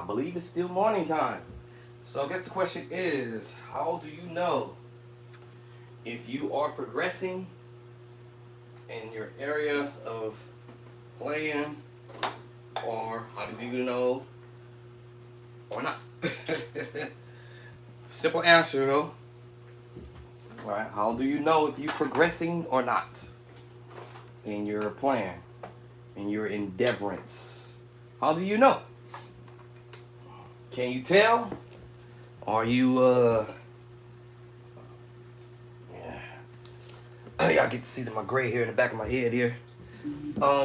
I believe it's still morning time. So I guess the question is, how do you know if you are progressing in your area of playing, or how do you know or not? Simple answer though. All right, how do you know if you're progressing or not in your plan, in your endeavorance? How do you know? Can you tell? Are you yeah, y'all get to see my gray hair in the back of my head here.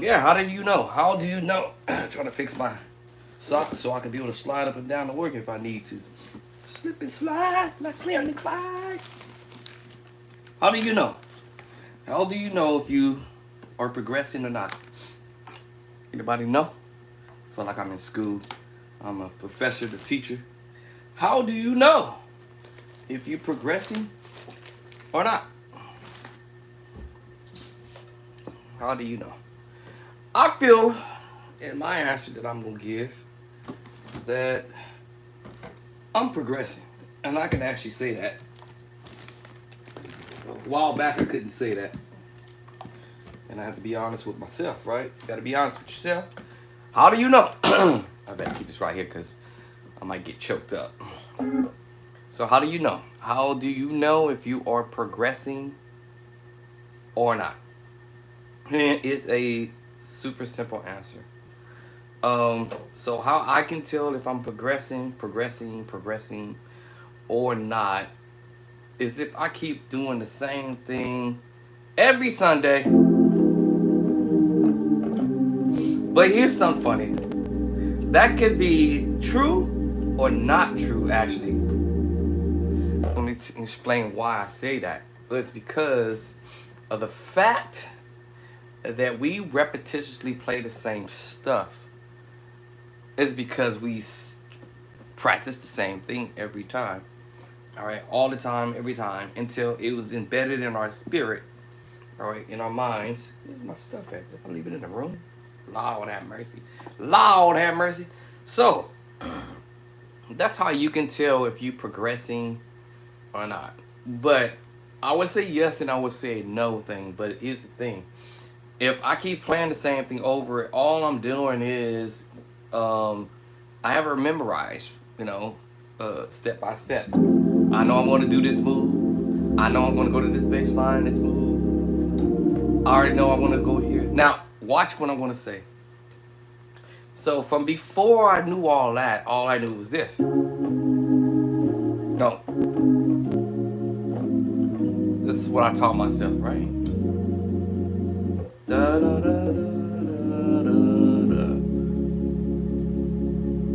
Yeah, how do you know? How do you know? Trying to fix my socks so I can be able to slide up and down to work if I need to. Slip and slide, like Clear and Clyde. How do you know? How do you know if you are progressing or not? Anybody know? I feel like I'm in school. I'm a professor, the teacher. How do you know if you're progressing or not? How do you know? I feel, in my answer that I'm going to give, that I'm progressing. And I can actually say that. A while back, I couldn't say that. And I have to be honest with myself, right? You got to be honest with yourself. How do you know? I better keep this right here because I might get choked up. So how do you know? How do you know if you are progressing or not? It's a super simple answer. So how I can tell if I'm progressing or not is if I keep doing the same thing every Sunday. But here's something funny. That could be true or not true, actually. Let me explain why I say that. It's because of the fact that we repetitiously play the same stuff. It's because we practice the same thing every time. All right, all the time, every time, until it was embedded in our spirit. All right, in our minds. Where's my stuff at? Did I leave it in the room? Lord have mercy. Lord have mercy. So, that's how you can tell if you're progressing or not. But I would say yes and I would say no thing. But here's the thing. If I keep playing the same thing over, all I'm doing is I have it memorized, step by step. I know I'm going to do this move. I know I'm going to go to this baseline, this move. I already know I want to go here. Now, watch what I'm going to say. So from before I knew all that, all I knew was this. No. This is what I taught myself, right? Da, da, da, da, da, da.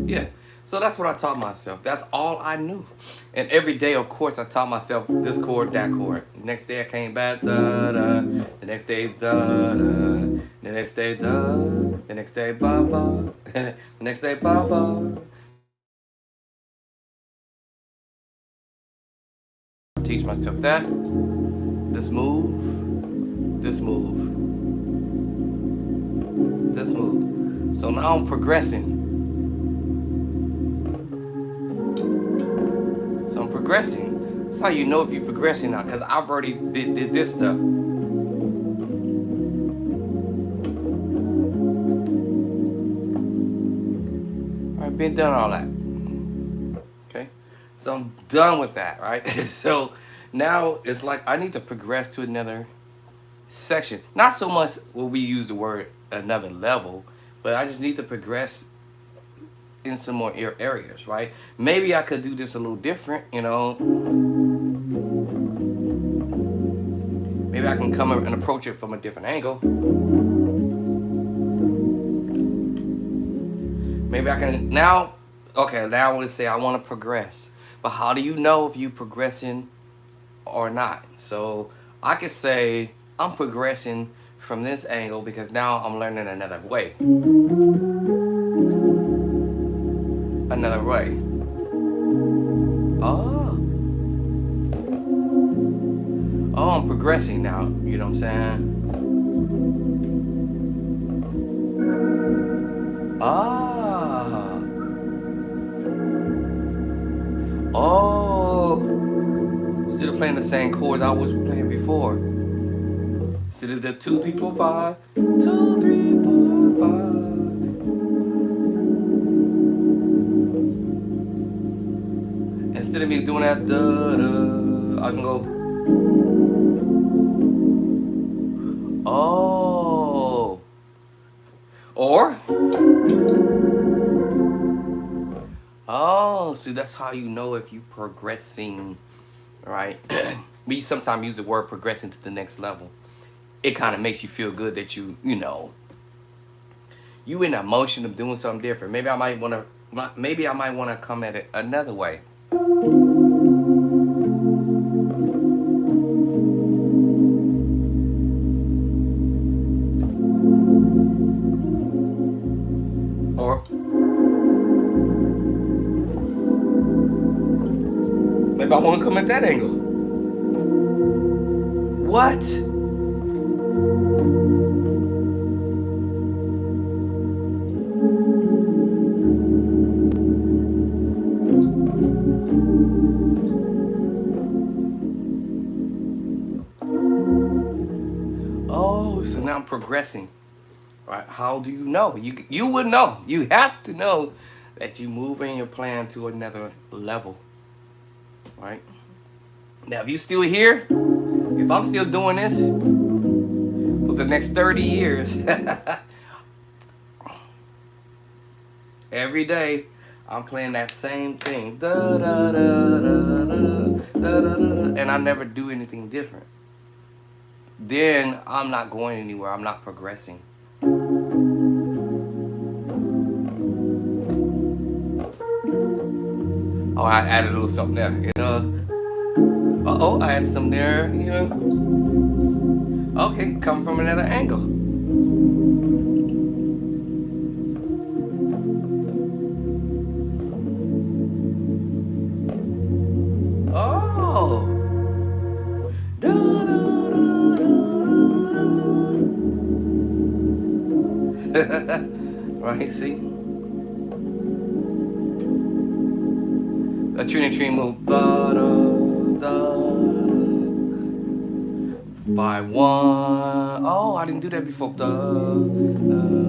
Yeah. So that's what I taught myself. That's all I knew. And every day, of course, I taught myself this chord, that chord. The next day I came back, da, da. The next day, da, da. The next day, da. The next day, ba, ba. The next day, ba, ba. Teach myself that. This move. This move. This move. So now I'm progressing. So I'm progressing. That's how you know if you're progressing now, because I've already did this stuff. I've been done all that. Okay? So I'm done with that, right? So now it's like I need to progress to another section. Not so much will we use the word another level, but I just need to progress in some more areas, right? Maybe I could do this a little different, Maybe I can come and approach it from a different angle. Maybe I can now I want to say I want to progress. But how do you know if you progressing or not? So I could say I'm progressing from this angle because now I'm learning another way. Another way. Oh, I'm progressing now. You know what I'm saying? Ah. Oh, instead of playing the same chords I was playing before. Instead of the 2, 3, 4, 5, 2, 3, 4, 5. Instead of me doing that, I can go. Oh. Or. Oh, see, that's how you know if you progressing, right? We sometimes use the word progressing to the next level. It kind of makes you feel good that you in that motion of doing something different. Maybe I might want to come at it another way. Or maybe I want to come at that angle. What? Oh, so now I'm progressing. Right? How do you know? You would know. You have to know that you moving your plan to another level. Right? Now, if you still here, if I'm still doing this for the next 30 years, every day I'm playing that same thing, da, da, da, da, da, da, da, da, and I never do anything different, then I'm not going anywhere. I'm not progressing. Oh, I added a little something there. I added something there. Okay, come from another angle. Oh. Right, see? A trinity move. Da, da, da. 5, 1. Oh, I didn't do that before. Da, da,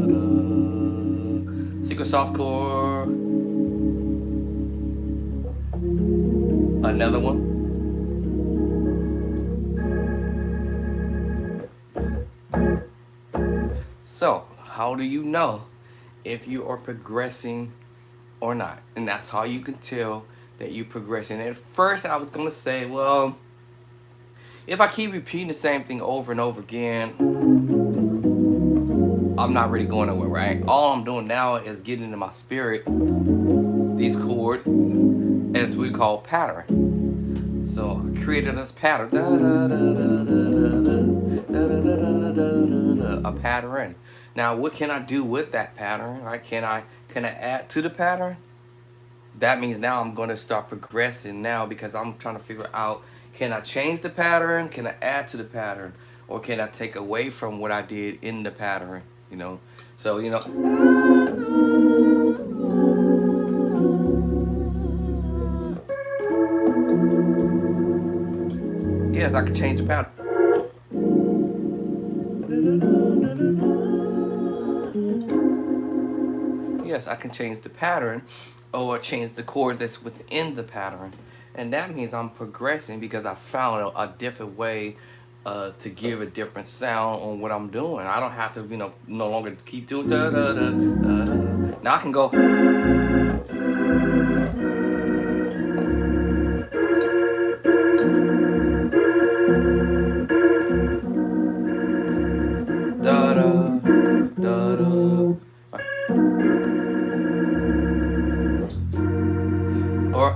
da. Secret sauce chord. Another one. So, how do you know if you are progressing or not? And that's how you can tell that you're progressing. At first, I was going to say, well, if I keep repeating the same thing over and over again, I'm not really going nowhere, right? All I'm doing now is getting into my spirit these chords, as we call pattern. So I created this pattern, a pattern. Now, what can I do with that pattern? Right? Can I add to the pattern? That means now I'm going to start progressing now, because I'm trying to figure out, can I change the pattern? Can I add to the pattern? Or can I take away from what I did in the pattern? So yes, I can change the pattern. Yes, I can change the pattern, or change the chord that's within the pattern. And that means I'm progressing, because I found a different way to give a different sound on what I'm doing. I don't have to, no longer keep doing da da da da da. Now I can go. Da da da da. Or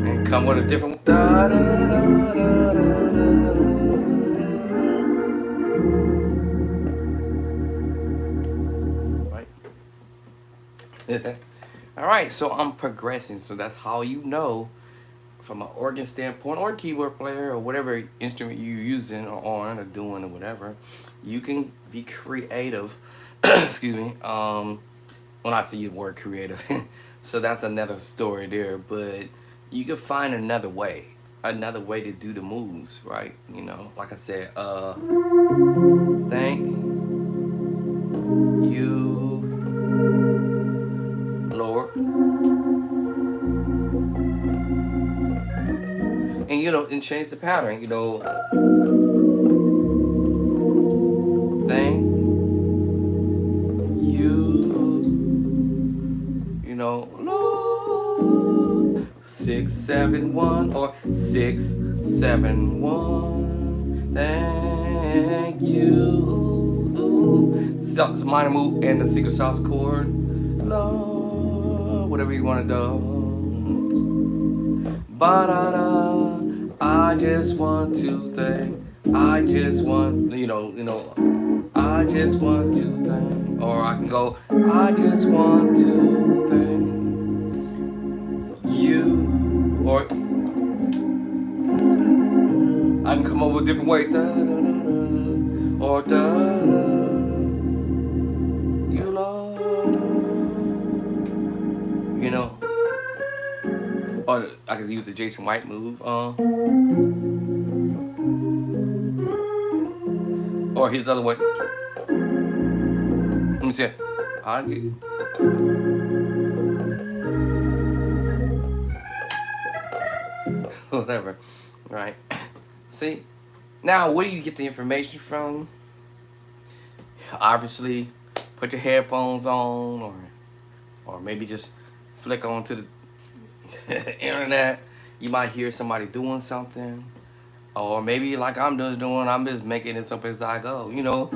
and come with a different da da da da da. All right, so I'm progressing. So that's how you know, from an organ standpoint, or keyboard player, or whatever instrument you're using or on or doing or whatever, you can be creative. Excuse me. when I see the word creative. So that's another story there. But you can find another way to do the moves, right? You know, like I said, thank you, Lord. And you know, and change the pattern, you know, thank you, you know, Lord. 671 or 671. Thank you. So, minor move and the secret sauce chord. Lord, whatever you want to do. Ba-da-da. I just want to thank. I just want, I just want to thank. Or I can go, I just want to thank you. Or I can come up with a different way. Da-da-da-da. Or da-da. You Lord. You know. Or I could use the Jason White move. Or his other way. Let me see it. I get whatever. Right. See? Now where do you get the information from? Obviously, put your headphones on or maybe just flick onto the internet. You might hear somebody doing something. Or maybe like I'm just doing, I'm just making it up as I go, you know.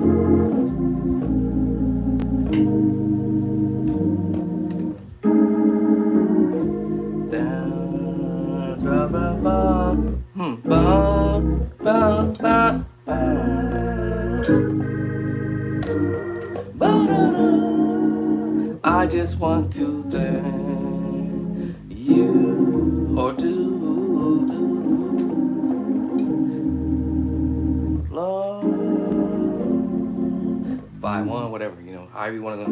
I just want to thank you or do. Lord, 5-1, whatever, you know, however you want to go.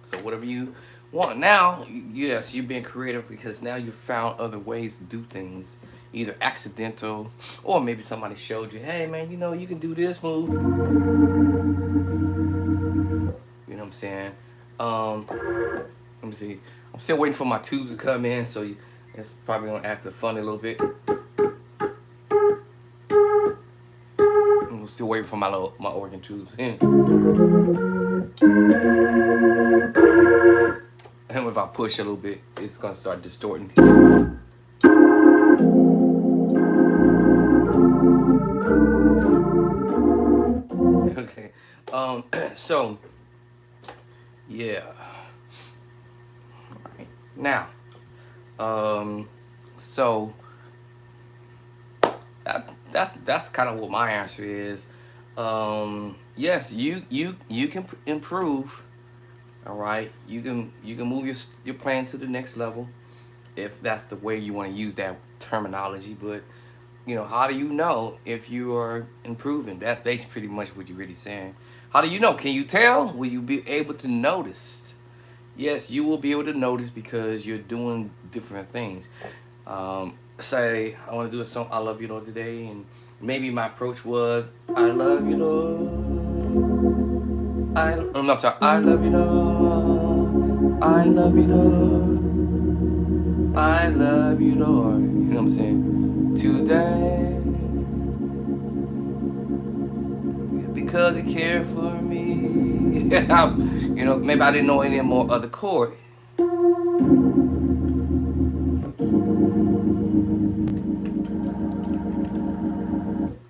So whatever you want. Now, yes, you're being creative because now you found other ways to do things, either accidental or maybe somebody showed you, hey man, you know, you can do this move. You know what I'm saying? Let me see. I'm still waiting for my tubes to come in, so it's probably gonna act funny a little bit. I'm still waiting for my organ tubes in. And if I push a little bit, it's gonna start distorting. Okay. So yeah. All right. Now, so that's kind of what my answer is. Yes, you can improve. All right, you can move your plan to the next level, if that's the way you want to use that terminology. But you know, how do you know if you are improving? That's basically pretty much what you're really saying. How do you know? Can you tell? Will you be able to notice? Yes, you will be able to notice because you're doing different things. Say I want to do a song, I love you Lord, today, and maybe my approach was, I love you Lord. I'm sorry. I love you Lord. I love you Lord. I love you Lord. You know what I'm saying? Today, because you care for me. You know, maybe I didn't know any more other chord.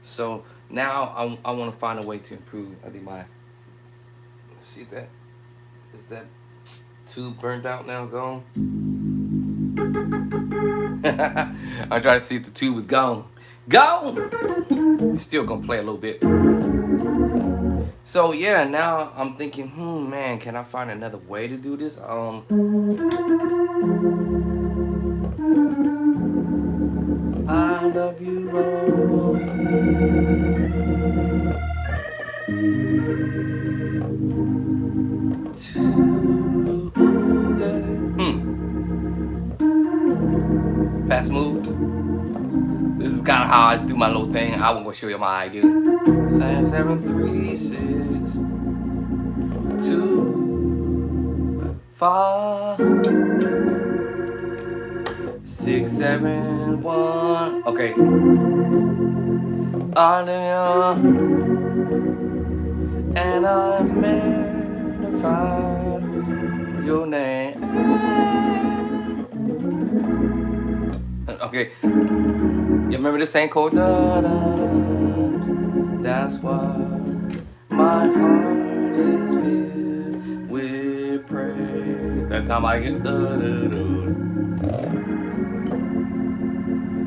So now I want to find a way to improve. I think my, see that? Is that tube burnt out now? Gone? I'm trying to see if the tube is gone. Gone! It's still gonna play a little bit. So yeah, now I'm thinking, man, can I find another way to do this? I love you, Lord. Pass move. This is kind of how I do my little thing. I won't go show you my idea. 7, 3, 6, 2, 5, 6, 7, 1. Okay. Hallelujah. And I magnify your name. Okay. You remember this saying called da, da, da. That's why my heart is filled with praise. That time I get da, da, da.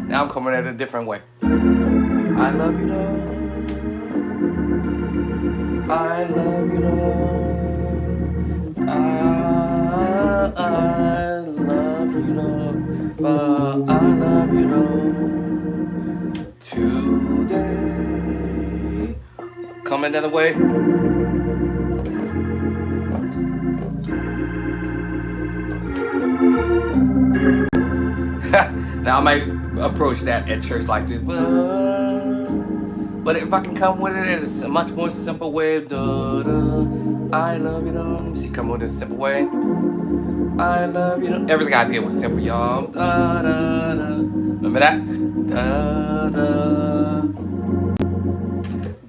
Now I'm coming at it a different way. I love you, Lord. I love you, Lord. I love you, Lord. But I love you, Lord. Today. Come another way. Now I might approach that at church like this, but if I can come with it, it's a much more simple way. Da, da, I love you, Lord. See, come with it in a simple way. I love you, Lord. Everything I did was simple, y'all. Da, da, da. Remember that? Da, da,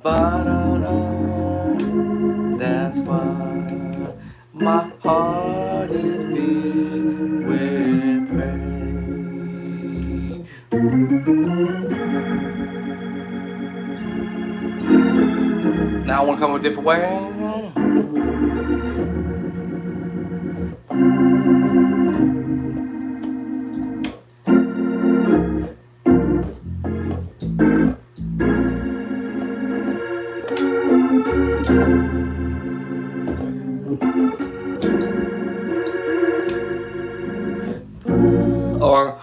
ba, da, da. That's why my heart is filled with praise. Now I want to come a different way. Or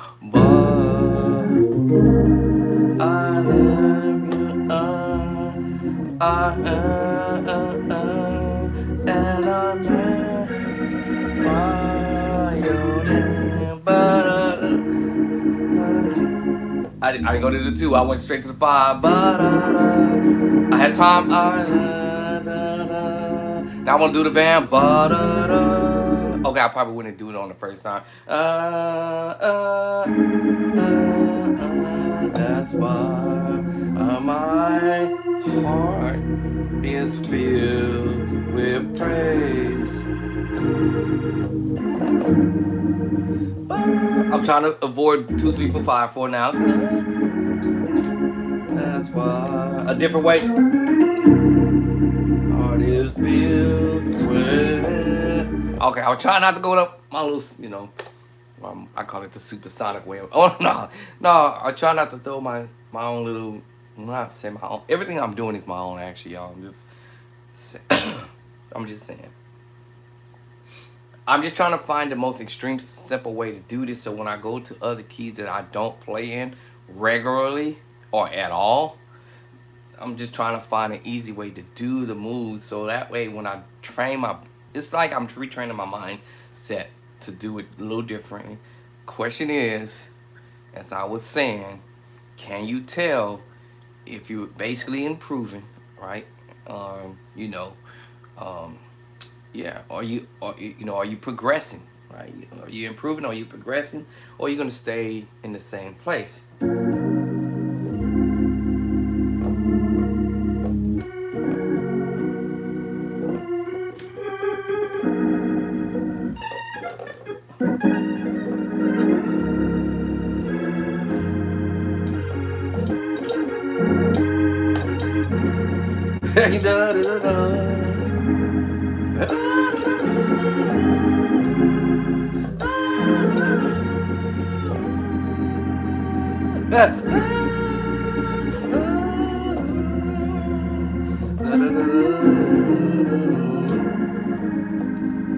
I love you, and I magnify your name, but I didn't go to the 2. I went straight to the 5. I had time. Now I want to do the van. Okay, I probably wouldn't do it on the first time. That's why my heart is filled with praise. I'm trying to avoid 2, 3, 4, 5 for now. That's why a different way. Heart is filled with. Okay, I'll try not to go up my little, I call it the supersonic way. Oh no, I try not to throw my own little. I'm not saying my own. Everything I'm doing is my own, actually, y'all. I'm just saying. I'm just trying to find the most extreme, simple way to do this. So when I go to other keys that I don't play in regularly or at all, I'm just trying to find an easy way to do the moves. So that way, when I train it's like I'm retraining my mindset to do it a little differently. Question is, as I was saying, can you tell if you're basically improving, right? Yeah. Are you progressing, right? Are you improving? Are you progressing? Or are you gonna stay in the same place?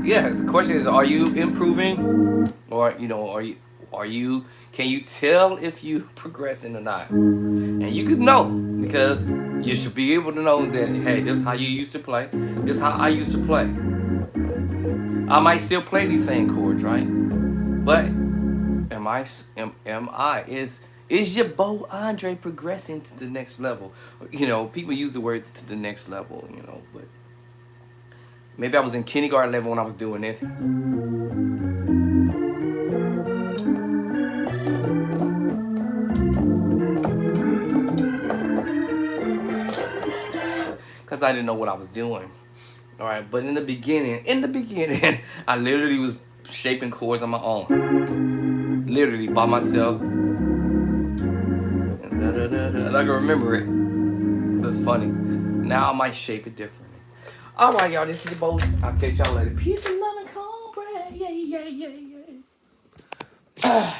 Yeah, the question is, are you improving, or can you tell if you progressing or not? And you could know Because you should be able to know that, hey, this is how you used to play. This is how I used to play. I might still play these same chords, right? But is your Bo Andre progressing to the next level? You know, people use the word to the next level, you know, but maybe I was in kindergarten level when I was doing it. Because I didn't know what I was doing. All right, but in the beginning, I literally was shaping chords on my own. Literally by myself. And I can remember it. That's funny. Now I might shape it differently. All right, y'all, this is your Bo. I'll catch y'all later. Peace and love and cornbread. Yeah.